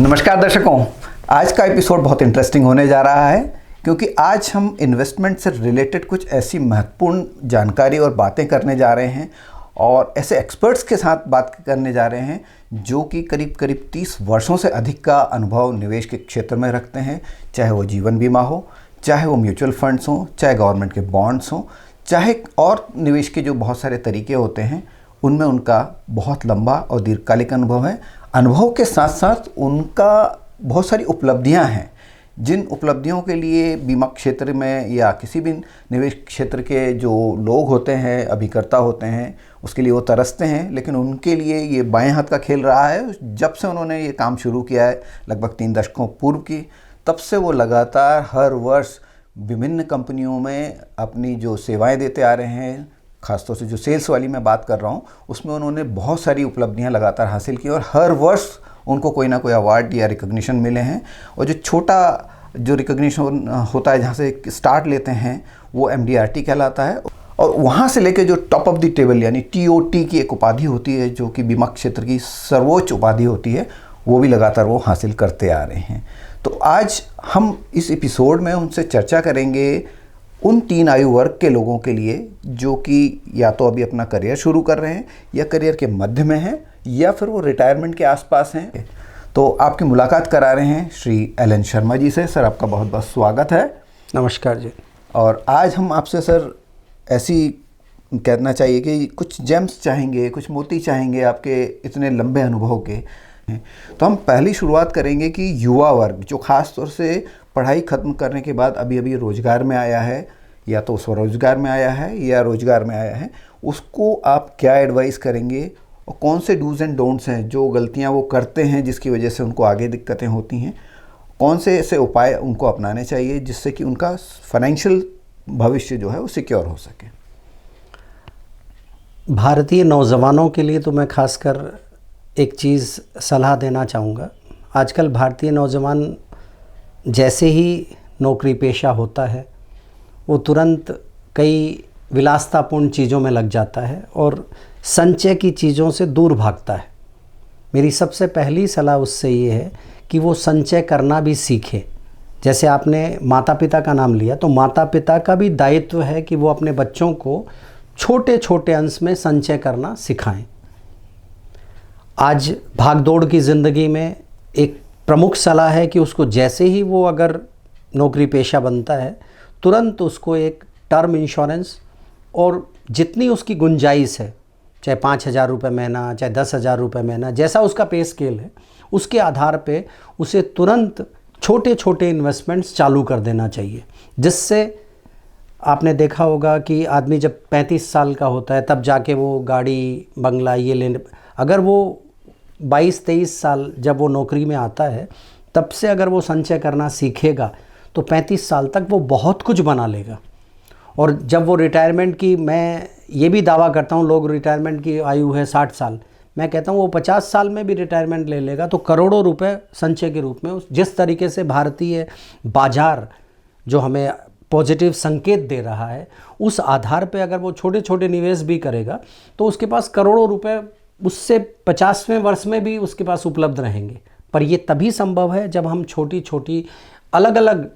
नमस्कार दर्शकों, आज का एपिसोड बहुत इंटरेस्टिंग होने जा रहा है क्योंकि आज हम इन्वेस्टमेंट से रिलेटेड कुछ ऐसी महत्वपूर्ण जानकारी और बातें करने जा रहे हैं और ऐसे एक्सपर्ट्स के साथ बात करने जा रहे हैं जो कि करीब करीब 30 वर्षों से अधिक का अनुभव निवेश के क्षेत्र में रखते हैं। चाहे वो जीवन बीमा हो, चाहे वो म्यूचुअल फंड्स हों, चाहे गवर्नमेंट के बॉन्ड्स हों, चाहे और निवेश के जो बहुत सारे तरीके होते हैं उनमें उनका बहुत लंबा और दीर्घकालिक अनुभव है। अनुभव के साथ साथ उनका बहुत सारी उपलब्धियां हैं, जिन उपलब्धियों के लिए बीमा क्षेत्र में या किसी भी निवेश क्षेत्र के जो लोग होते हैं, अभिकर्ता होते हैं, उसके लिए वो तरसते हैं। लेकिन उनके लिए ये बाएं हाथ का खेल रहा है। जब से उन्होंने ये काम शुरू किया है लगभग 3 दशकों पूर्व की, तब से वो लगातार हर वर्ष विभिन्न कंपनियों में अपनी जो सेवाएं देते आ रहे हैं। ख़ासतौर से जो सेल्स वाली मैं बात कर रहा हूँ, उसमें उन्होंने बहुत सारी उपलब्धियां लगातार हासिल की और हर वर्ष उनको कोई ना कोई अवार्ड या रिकग्निशन मिले हैं। और जो छोटा जो रिकग्निशन होता है, जहाँ से स्टार्ट लेते हैं, वो MDRT कहलाता है। और वहाँ से लेके जो टॉप ऑफ द टेबल यानी TOT की एक उपाधि होती है, जो कि बीमा क्षेत्र की सर्वोच्च उपाधि होती है, वो भी लगातार वो हासिल करते आ रहे हैं। तो आज हम इस एपिसोड में उनसे चर्चा करेंगे उन 3 आयु वर्ग के लोगों के लिए जो कि या तो अभी अपना करियर शुरू कर रहे हैं या करियर के मध्य में हैं या फिर वो रिटायरमेंट के आसपास हैं। तो आपकी मुलाकात करा रहे हैं श्री LN शर्मा जी से। सर, आपका बहुत बहुत स्वागत है। नमस्कार जी। और आज हम आपसे सर ऐसी कहना चाहिए कि कुछ जेम्स चाहेंगे, कुछ मोती चाहेंगे आपके इतने लंबे अनुभव के। तो हम पहली शुरुआत करेंगे कि युवा वर्ग जो ख़ास तौर से पढ़ाई ख़त्म करने के बाद अभी अभी रोज़गार में आया है, या तो स्वरोजगार में आया है या रोज़गार में आया है, उसको आप क्या एडवाइस करेंगे और कौन से डूज़ एंड डोंट्स हैं जो गलतियां वो करते हैं जिसकी वजह से उनको आगे दिक्कतें होती हैं, कौन से ऐसे उपाय उनको अपनाने चाहिए जिससे कि उनका फाइनेंशियल भविष्य जो है वो सिक्योर हो सके। भारतीय नौजवानों के लिए तो मैं खासकर एक चीज़ सलाह देना चाहूँगा। आजकल भारतीय नौजवान जैसे ही नौकरी पेशा होता है वो तुरंत कई विलासितापूर्ण चीज़ों में लग जाता है और संचय की चीज़ों से दूर भागता है। मेरी सबसे पहली सलाह उससे ये है कि वो संचय करना भी सीखे। जैसे आपने माता पिता का नाम लिया, तो माता पिता का भी दायित्व है कि वो अपने बच्चों को छोटे छोटे अंश में संचय करना सिखाएं। आज भागदौड़ की ज़िंदगी में एक प्रमुख सलाह है कि उसको जैसे ही वो अगर नौकरी पेशा बनता है, तुरंत उसको एक टर्म इंश्योरेंस और जितनी उसकी गुंजाइश है, चाहे 5,000 रुपये महीना, चाहे 10,000 रुपये महीना, जैसा उसका पे स्केल है, उसके आधार पे उसे तुरंत छोटे छोटे इन्वेस्टमेंट्स चालू कर देना चाहिए। जिससे आपने देखा होगा कि आदमी जब 35 साल का होता है तब जाके वो गाड़ी बंगला ये लेने, अगर वो 22-23 साल जब वो नौकरी में आता है तब से अगर वो संचय करना सीखेगा तो 35 साल तक वो बहुत कुछ बना लेगा। और जब वो रिटायरमेंट की, मैं ये भी दावा करता हूँ, लोग रिटायरमेंट की आयु है 60 साल, मैं कहता हूँ वो 50 साल में भी रिटायरमेंट ले लेगा तो करोड़ों रुपए संचय के रूप में, जिस तरीके से भारतीय बाजार जो हमें पॉजिटिव संकेत दे रहा है, उस आधार पे अगर वो छोटे छोटे निवेश भी करेगा तो उसके पास करोड़ों रुपए उससे 50वें वर्ष में भी उसके पास उपलब्ध रहेंगे। पर ये तभी संभव है जब हम छोटी छोटी अलग अलग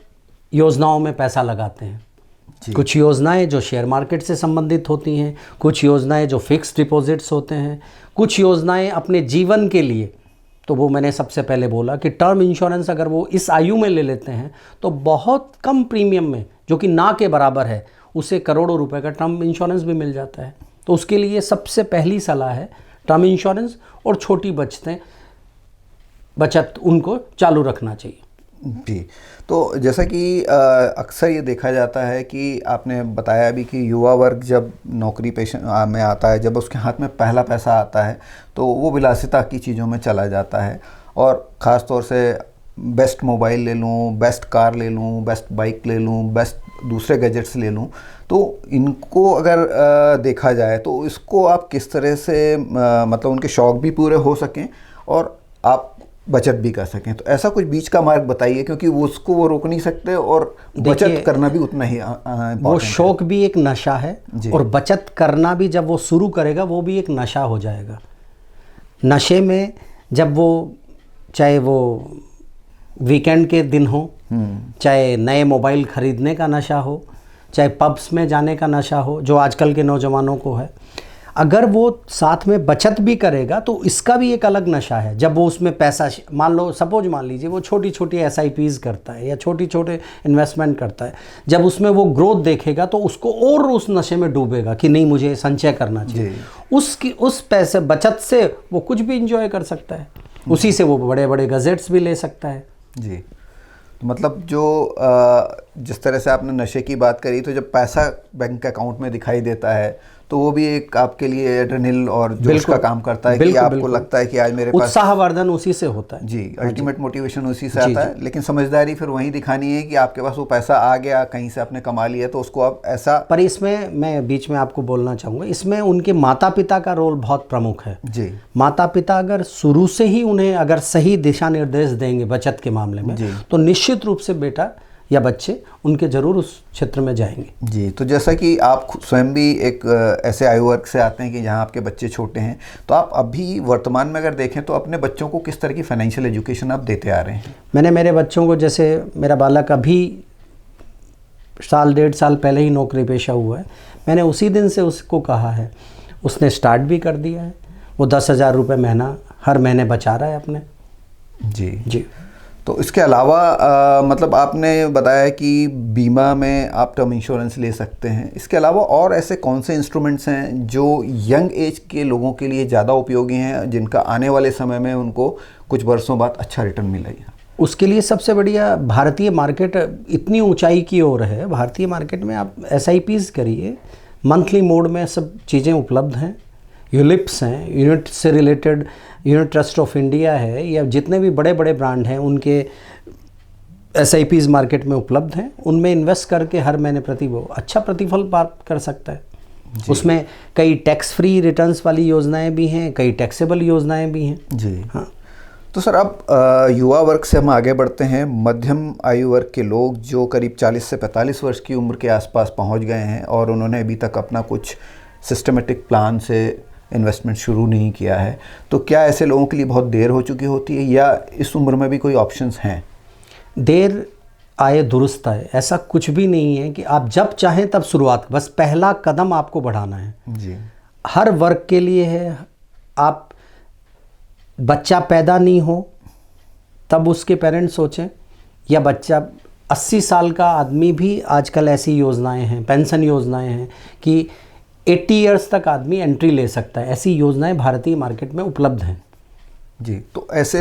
योजनाओं में पैसा लगाते हैं। कुछ योजनाएं जो शेयर मार्केट से संबंधित होती हैं, कुछ योजनाएं जो फिक्स डिपॉजिट्स होते हैं, कुछ योजनाएं अपने जीवन के लिए। तो वो मैंने सबसे पहले बोला कि टर्म इंश्योरेंस अगर वो इस आयु में ले लेते हैं तो बहुत कम प्रीमियम में, जो कि ना के बराबर है, उसे करोड़ों रुपए का टर्म इंश्योरेंस भी मिल जाता है। तो उसके लिए सबसे पहली सलाह है टर्म इंश्योरेंस और छोटी बचत उनको चालू रखना चाहिए। जी, तो जैसा कि अक्सर ये देखा जाता है कि आपने बताया भी कि युवा वर्ग जब नौकरी पेशा में आता है, जब उसके हाथ में पहला पैसा आता है तो वो विलासिता की चीज़ों में चला जाता है। और ख़ास तौर से बेस्ट मोबाइल ले लूँ, बेस्ट कार ले लूँ, बेस्ट बाइक ले लूँ, बेस्ट दूसरे गैजेट्स ले लूँ, तो इनको अगर देखा जाए तो इसको आप किस तरह से मतलब उनके शौक़ भी पूरे हो सकें और आप बचत भी कर सकें। तो ऐसा कुछ बीच का मार्ग बताइए, क्योंकि उसको वो रोक नहीं सकते और बचत करना भी उतना ही वो शौक भी एक नशा है और बचत करना भी जब वो शुरू करेगा वो भी एक नशा हो जाएगा। नशे में जब वो चाहे वो वीकेंड के दिन हो, चाहे नए मोबाइल खरीदने का नशा हो, चाहे पब्स में जाने का नशा हो जो आजकल के नौजवानों को है, अगर वो साथ में बचत भी करेगा तो इसका भी एक अलग नशा है। जब वो उसमें पैसा, मान लीजिए वो छोटी छोटी SIPs करता है या छोटे छोटे इन्वेस्टमेंट करता है, जब उसमें वो ग्रोथ देखेगा तो उसको और उस नशे में डूबेगा कि नहीं मुझे संचय करना चाहिए। उस पैसे बचत से वो कुछ भी इंजॉय कर सकता है, उसी से वो बड़े बड़े गजेट्स भी ले सकता है। जी, तो मतलब जो जिस तरह से आपने नशे की बात करी, तो जब पैसा बैंक अकाउंट में दिखाई देता है तो वो भी एक आपके लिए एड्रेनलिन और जोश का काम करता है कि आपको लगता है कि आज मेरे पास उत्साहवर्धन उसी से होता है। जी, अल्टीमेट मोटिवेशन उसी से आता है। लेकिन समझदारी फिर वहीं दिखानी है कि आपके पास वो पैसा आ गया, कहीं से आपने कमा लिया, तो उसको आप ऐसा। पर इसमें मैं बीच में आपको बोलना चाहूँगा, इसमें उनके माता पिता का रोल बहुत प्रमुख है। जी, माता पिता अगर शुरू से ही उन्हें अगर सही दिशा निर्देश देंगे बचत के मामले में, तो निश्चित रूप से बेटा या बच्चे उनके ज़रूर उस क्षेत्र में जाएंगे। जी, तो जैसा कि आप स्वयं भी एक ऐसे आयु वर्ग से आते हैं कि जहाँ आपके बच्चे छोटे हैं, तो आप अभी वर्तमान में अगर देखें तो अपने बच्चों को किस तरह की फाइनेंशियल एजुकेशन आप देते आ रहे हैं? मैंने मेरे बच्चों को, जैसे मेरा बालक अभी 1.5 साल पहले ही नौकरी पेशा हुआ है, मैंने उसी दिन से उसको कहा है, उसने स्टार्ट भी कर दिया है, वो 10,000 रुपये महीना हर महीने बचा रहा है अपने। जी जी। तो इसके अलावा मतलब आपने बताया कि बीमा में आप टर्म इंश्योरेंस ले सकते हैं, इसके अलावा और ऐसे कौन से इंस्ट्रूमेंट्स हैं जो यंग एज के लोगों के लिए ज़्यादा उपयोगी हैं, जिनका आने वाले समय में उनको कुछ वर्षों बाद अच्छा रिटर्न मिलेगा? उसके लिए सबसे बढ़िया, भारतीय मार्केट इतनी ऊंचाई की ओर है, भारतीय मार्केट में आप SIPs करिए, मंथली मोड में सब चीज़ें उपलब्ध हैं। यूलिप्स हैं, यूनिट से related unit trust of India है, या जितने भी बड़े बड़े ब्रांड हैं उनके SIPs मार्केट में उपलब्ध हैं। उनमें इन्वेस्ट करके हर महीने प्रति वो अच्छा प्रतिफल प्राप्त कर सकता है। उसमें कई टैक्स फ्री रिटर्न्स वाली योजनाएं भी हैं, कई टैक्सेबल योजनाएं भी हैं। जी हाँ। तो सर, अब युवा वर्ग से हम आगे बढ़ते हैं। मध्यम आयु वर्ग के लोग जो करीब 40 से 45 वर्ष की उम्र के आसपास पहुंच गए हैं और उन्होंने अभी तक अपना कुछ सिस्टमेटिक प्लान से इन्वेस्टमेंट शुरू नहीं किया है, तो क्या ऐसे लोगों के लिए बहुत देर हो चुकी होती है, या इस उम्र में भी कोई ऑप्शंस हैं? देर आए दुरुस्त आए, ऐसा कुछ भी नहीं है कि आप जब चाहें तब शुरुआत, बस पहला कदम आपको बढ़ाना है। जी, हर वर्ग के लिए है। आप बच्चा पैदा नहीं हो तब उसके पेरेंट्स सोचें, या बच्चा 80 साल का आदमी भी, आजकल ऐसी योजनाएं हैं, पेंशन योजनाएं हैं कि 80 इयर्स तक आदमी एंट्री ले सकता है। ऐसी योजनाएं भारतीय मार्केट में उपलब्ध हैं। जी, तो ऐसे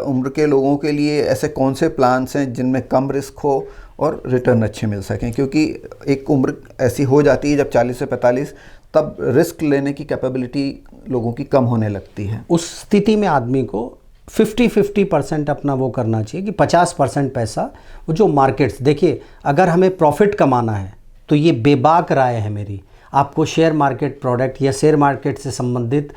उम्र के लोगों के लिए ऐसे कौन से प्लान्स हैं जिनमें कम रिस्क हो और रिटर्न अच्छे मिल सकें? क्योंकि एक उम्र ऐसी हो जाती है जब 40 से 45, तब रिस्क लेने की कैपेबिलिटी लोगों की कम होने लगती है। उस स्थिति में आदमी को 50-50% अपना वो करना चाहिए कि 50% पैसा वो जो मार्केट्स, देखिए अगर हमें प्रॉफिट कमाना है तो ये बेबाक राय है मेरी, आपको शेयर मार्केट प्रोडक्ट या शेयर मार्केट से संबंधित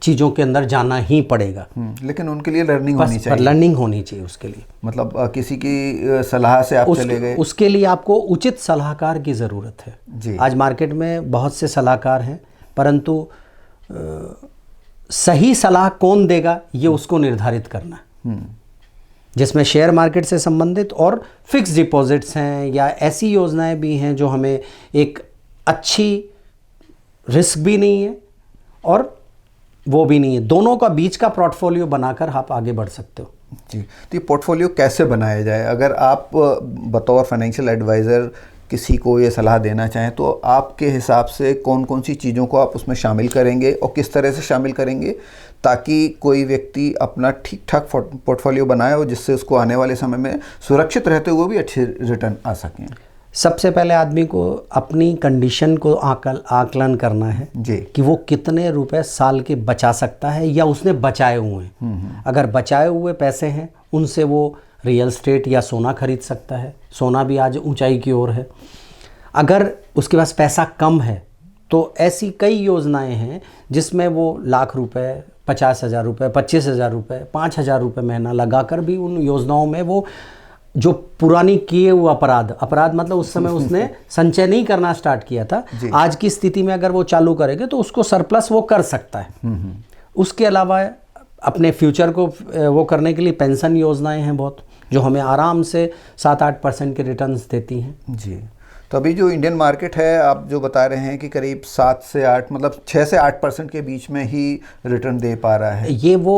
चीज़ों के अंदर जाना ही पड़ेगा। लेकिन उनके लिए लर्निंग होनी चाहिए। लर्निंग होनी चाहिए उसके लिए। मतलब किसी की सलाह से आप चले गए, उसके लिए आपको उचित सलाहकार की ज़रूरत है। जी, आज मार्केट में बहुत से सलाहकार हैं, परंतु सही सलाह कौन देगा ये उसको निर्धारित करना है, जिसमें शेयर मार्केट से संबंधित और फिक्स डिपॉजिट्स हैं, या ऐसी योजनाएं भी हैं जो हमें एक अच्छी रिस्क भी नहीं है और वो भी नहीं है, दोनों का बीच का पोर्टफोलियो बनाकर आप आगे बढ़ सकते हो। जी, तो ये पोर्टफोलियो कैसे बनाया जाए? अगर आप बतौर फाइनेंशियल एडवाइज़र किसी को ये सलाह देना चाहें तो आपके हिसाब से कौन कौन सी चीज़ों को आप उसमें शामिल करेंगे और किस तरह से शामिल करेंगे ताकि कोई व्यक्ति अपना ठीक ठाक पोर्टफोलियो बनाए और जिससे उसको आने वाले समय में सुरक्षित रहते हुए भी अच्छे रिटर्न आ सकें? सबसे पहले आदमी को अपनी कंडीशन को आकलन करना है जी, कि वो कितने रुपए साल के बचा सकता है या उसने बचाए हुए हैं। अगर बचाए हुए पैसे हैं उनसे वो रियल एस्टेट या सोना खरीद सकता है। सोना भी आज ऊंचाई की ओर है। अगर उसके पास पैसा कम है तो ऐसी कई योजनाएं हैं जिसमें वो लाख रुपए, 50,000 रुपये, 25,000 रुपये, 5,000 रुपये महीना लगाकर भी उन योजनाओं में वो जो पुरानी किए हुए अपराध मतलब उस समय उसने संचय नहीं करना स्टार्ट किया था, आज की स्थिति में अगर वो चालू करेंगे तो उसको सरप्लस वो कर सकता है। उसके अलावा अपने फ्यूचर को वो करने के लिए पेंशन योजनाएं हैं बहुत, जो हमें आराम से 7-8% के रिटर्न्स देती हैं। जी। तो अभी जो इंडियन मार्केट है, आप जो बता रहे हैं कि करीब 7 से 8 मतलब 6 से 8% के बीच में ही रिटर्न दे पा रहा है। ये वो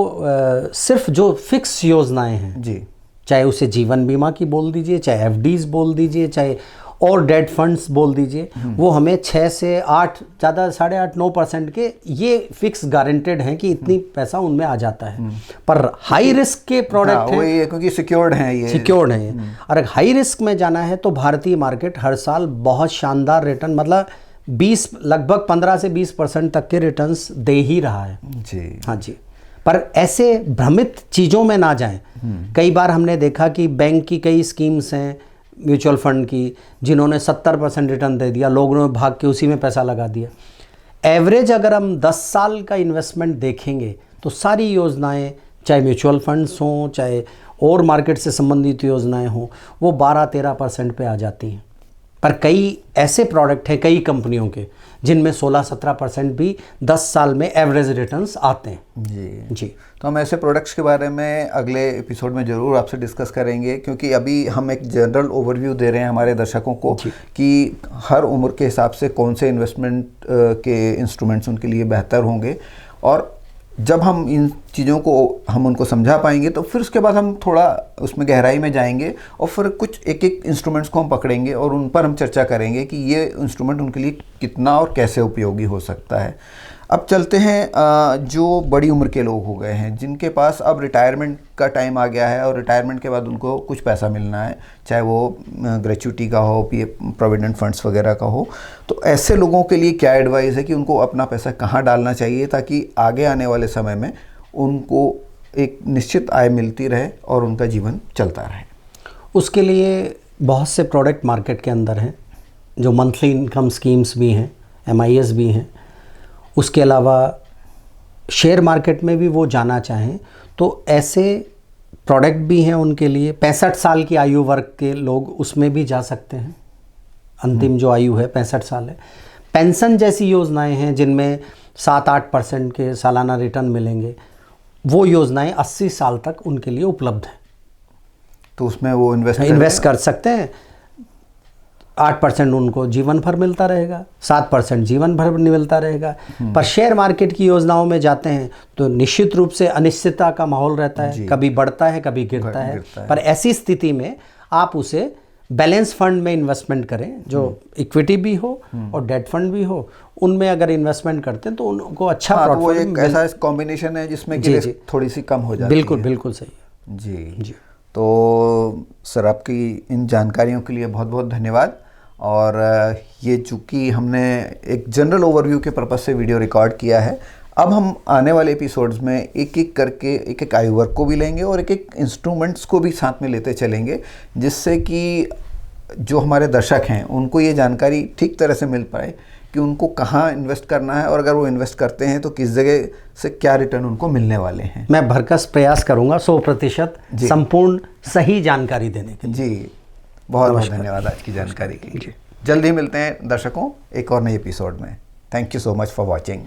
सिर्फ जो फिक्स योजनाएं हैं जी, चाहे उसे जीवन बीमा की बोल दीजिए, चाहे एफडीज बोल दीजिए, चाहे और डेट फंड्स बोल दीजिए, वो हमें 6 से 8 ज़्यादा 8.5-9% के ये फिक्स गारंटेड हैं कि इतनी पैसा उनमें आ जाता है। पर हाई रिस्क के प्रोडक्ट हैं, वही है, क्योंकि सिक्योर्ड हैं ये। सिक्योर्ड है। और अगर हाई रिस्क में जाना है तो भारतीय मार्केट हर साल बहुत शानदार रिटर्न, मतलब 20 लगभग 15 से 20% तक के रिटर्न्स दे ही रहा है। जी, हाँ जी। पर ऐसे भ्रमित चीज़ों में ना जाएं। कई बार हमने देखा कि बैंक की कई स्कीम्स हैं म्यूचुअल फंड की, जिन्होंने 70% रिटर्न दे दिया, लोगों ने भाग के उसी में पैसा लगा दिया। एवरेज अगर हम 10 साल का इन्वेस्टमेंट देखेंगे तो सारी योजनाएं, चाहे म्यूचुअल फंड्स हों, चाहे और मार्केट से संबंधित योजनाएं हों, वो 12-13% पे आ जाती हैं। पर कई ऐसे प्रोडक्ट हैं कई कंपनियों के जिनमें 16-17% भी 10 साल में एवरेज रिटर्न्स आते हैं। जी जी। तो हम ऐसे प्रोडक्ट्स के बारे में अगले एपिसोड में ज़रूर आपसे डिस्कस करेंगे, क्योंकि अभी हम एक जनरल ओवरव्यू दे रहे हैं हमारे दर्शकों को कि हर उम्र के हिसाब से कौन से इन्वेस्टमेंट के इंस्ट्रूमेंट्स उनके लिए बेहतर होंगे। और जब हम इन चीज़ों को हम उनको समझा पाएंगे तो फिर उसके बाद हम थोड़ा उसमें गहराई में जाएंगे और फिर कुछ एक एक इंस्ट्रूमेंट्स को हम पकड़ेंगे और उन पर हम चर्चा करेंगे कि ये इंस्ट्रूमेंट उनके लिए कितना और कैसे उपयोगी हो सकता है। अब चलते हैं जो बड़ी उम्र के लोग हो गए हैं, जिनके पास अब रिटायरमेंट का टाइम आ गया है और रिटायरमेंट के बाद उनको कुछ पैसा मिलना है, चाहे वो ग्रेच्युटी का हो, प्रोविडेंट फंड्स वगैरह का हो। तो ऐसे लोगों के लिए क्या एडवाइस है कि उनको अपना पैसा कहाँ डालना चाहिए ताकि आगे आने वाले समय में उनको एक निश्चित आय मिलती रहे और उनका जीवन चलता रहे? उसके लिए बहुत से प्रोडक्ट मार्केट के अंदर हैं, जो मंथली इनकम स्कीम्स भी हैं, MIS भी हैं। उसके अलावा शेयर मार्केट में भी वो जाना चाहें तो ऐसे प्रोडक्ट भी हैं उनके लिए। 65 साल की आयु वर्ग के लोग उसमें भी जा सकते हैं, अंतिम जो आयु है 65 साल है। पेंशन जैसी योजनाएं हैं जिनमें 7-8% के सालाना रिटर्न मिलेंगे, वो योजनाएं 80 साल तक उनके लिए उपलब्ध हैं। तो उसमें वो इन्वेस्ट कर सकते हैं। 8% उनको जीवन भर मिलता रहेगा, 7% जीवन भर मिलता रहेगा। पर शेयर मार्केट की योजनाओं में जाते हैं तो निश्चित रूप से अनिश्चितता का माहौल रहता है, कभी बढ़ता है कभी गिरता है। पर ऐसी स्थिति में आप उसे बैलेंस फंड में इन्वेस्टमेंट करें, जो इक्विटी भी हो और डेट फंड भी हो। उनमें अगर इन्वेस्टमेंट करते हैं तो उनको अच्छा तो वो एक ऐसा कॉम्बिनेशन है जिसमें कि रिस्क थोड़ी सी कम हो जाती है। बिल्कुल बिल्कुल सही है। जी। तो सर, आपकी इन जानकारियों के लिए बहुत बहुत धन्यवाद। और ये चूँकि हमने एक जनरल ओवरव्यू के पर्पज़ से वीडियो रिकॉर्ड किया है, अब हम आने वाले एपिसोड्स में एक एक करके एक एक आयु वर्ग को भी लेंगे और एक एक इंस्ट्रूमेंट्स को भी साथ में लेते चलेंगे, जिससे कि जो हमारे दर्शक हैं उनको ये जानकारी ठीक तरह से मिल पाए कि उनको कहाँ इन्वेस्ट करना है और अगर वो इन्वेस्ट करते हैं तो किस जगह से क्या रिटर्न उनको मिलने वाले हैं। मैं भरकस प्रयास करूँगा 100% संपूर्ण सही जानकारी देने के लिए। जी, बहुत बहुत धन्यवाद आज की जानकारी के लिए। जल्द ही मिलते हैं दर्शकों एक और नए एपिसोड में। Thank you so much for watching.